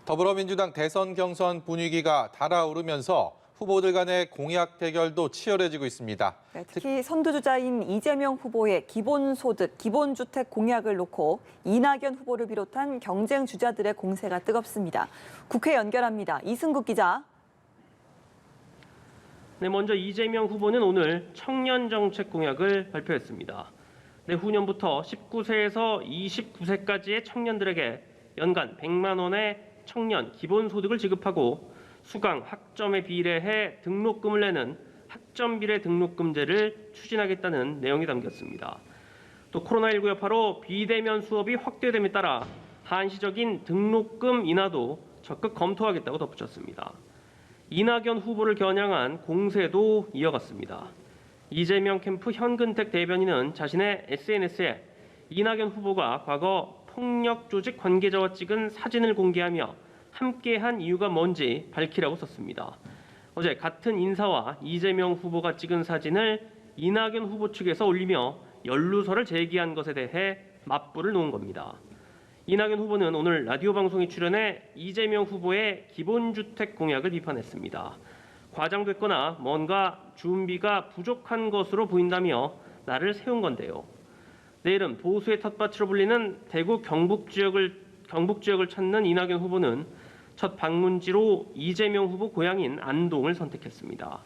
더불어민주당 대선 경선 분위기가 달아오르면서 후보들 간의 공약 대결도 치열해지고 있습니다. 네, 특히 선두주자인 이재명 후보의 기본소득, 기본주택 공약을 놓고 이낙연 후보를 비롯한 경쟁 주자들의 공세가 뜨겁습니다. 국회 연결합니다. 이승국 기자. 네, 먼저 이재명 후보는 오늘 청년 정책 공약을 발표했습니다. 내후년부터 19세에서 29세까지의 청년들에게 연간 100만 원의 청년 기본소득을 지급하고 수강 학점에 비례해 등록금을 내는 학점비례 등록금제를 추진하겠다는 내용이 담겼습니다. 또 코로나19 여파로 비대면 수업이 확대됨에 따라 한시적인 등록금 인하도 적극 검토하겠다고 덧붙였습니다. 이낙연 후보를 겨냥한 공세도 이어갔습니다. 이재명 캠프 현근택 대변인은 자신의 SNS에 이낙연 후보가 과거 폭력 조직 관계자와 찍은 사진을 공개하며 함께한 이유가 뭔지 밝히라고 썼습니다. 어제 같은 인사와 이재명 후보가 찍은 사진을 이낙연 후보 측에서 올리며 연루설을 제기한 것에 대해 맞불을 놓은 겁니다. 이낙연 후보는 오늘 라디오 방송에 출연해 이재명 후보의 기본주택 공약을 비판했습니다. 과장됐거나 뭔가 준비가 부족한 것으로 보인다며 나를 세운 건데요. 내일은 보수의 텃밭으로 불리는 대구 경북 지역을 찾는 이낙연 후보는 첫 방문지로 이재명 후보 고향인 안동을 선택했습니다.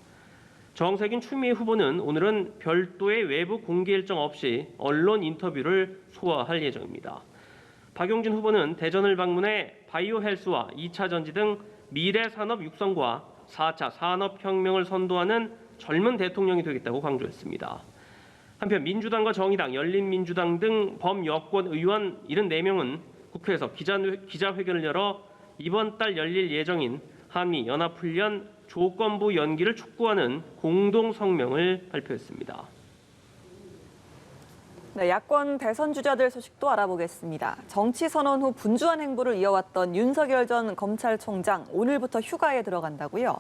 정세균 추미애 후보는 오늘은 별도의 외부 공개 일정 없이 언론 인터뷰를 소화할 예정입니다. 박용진 후보는 대전을 방문해 바이오 헬스와 2차 전지 등 미래 산업 육성과 4차 산업혁명을 선도하는 젊은 대통령이 되겠다고 강조했습니다. 한편 민주당과 정의당, 열린민주당 등 범여권 의원 74명은 국회에서 기자회견을 열어 이번 달 열릴 예정인 한미연합훈련 조건부 연기를 촉구하는 공동 성명을 발표했습니다. 네, 야권 대선 주자들 소식도 알아보겠습니다. 정치 선언 후 분주한 행보를 이어왔던 윤석열 전 검찰총장 오늘부터 휴가에 들어간다고요?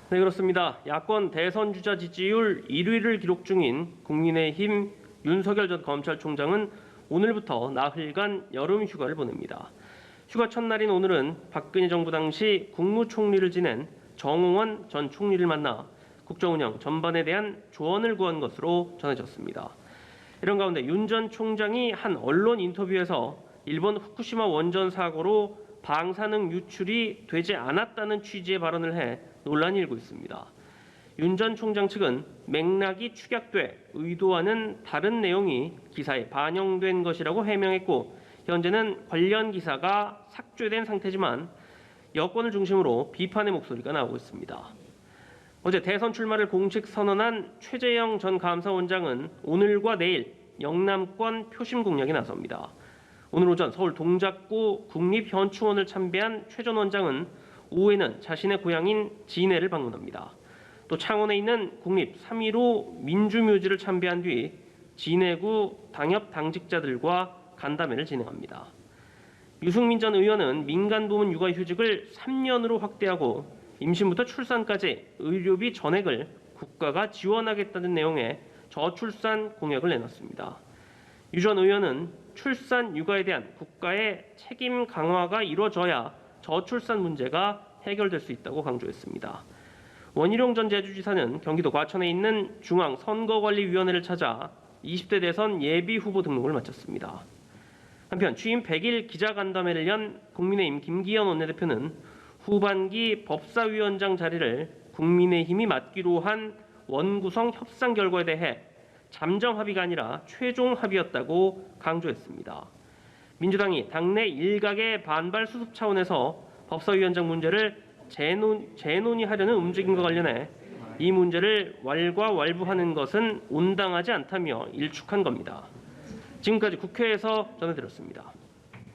네, 그렇습니다. 야권 대선 주자 지지율 1위를 기록 중인 국민의힘 윤석열 전 검찰총장은 오늘부터 나흘간 여름 휴가를 보냅니다. 휴가 첫날인 오늘은 박근혜 정부 당시 국무총리를 지낸 정홍원 전 총리를 만나 국정운영 전반에 대한 조언을 구한 것으로 전해졌습니다. 이런 가운데 윤 전 총장이 한 언론 인터뷰에서 일본 후쿠시마 원전 사고로 방사능 유출이 되지 않았다는 취지의 발언을 해 논란이 일고 있습니다. 윤 전 총장 측은 맥락이 축약돼 의도와는 다른 내용이 기사에 반영된 것이라고 해명했고 현재는 관련 기사가 삭제된 상태지만 여권을 중심으로 비판의 목소리가 나오고 있습니다. 어제 대선 출마를 공식 선언한 최재형 전 감사원장은 오늘과 내일 영남권 표심 공략에 나섭니다. 오늘 오전 서울 동작구 국립현충원을 참배한 최 전 원장은 오후에는 자신의 고향인 진해를 방문합니다. 또 창원에 있는 국립 3.15 민주묘지를 참배한 뒤 진해구 당협 당직자들과 간담회를 진행합니다. 유승민 전 의원은 민간부문 육아휴직을 3년으로 확대하고 임신부터 출산까지 의료비 전액을 국가가 지원하겠다는 내용의 저출산 공약을 내놨습니다. 유 전 의원은 출산 육아에 대한 국가의 책임 강화가 이루어져야 저출산 문제가 해결될 수 있다고 강조했습니다. 원희룡 전 제주지사는 경기도 과천에 있는 중앙선거관리위원회를 찾아 20대 대선 예비 후보 등록을 마쳤습니다. 한편 취임 100일 기자간담회를 연 국민의힘 김기현 원내대표는 후반기 법사위원장 자리를 국민의힘이 맡기로 한 원구성 협상 결과에 대해 잠정 합의가 아니라 최종 합의였다고 강조했습니다. 민주당이 당내 일각의 반발 수습 차원에서 법사위원장 문제를 재논의하려는 움직임과 관련해 이 문제를 왈가왈부하는 것은 온당하지 않다며 일축한 겁니다. 지금까지 국회에서 전해드렸습니다.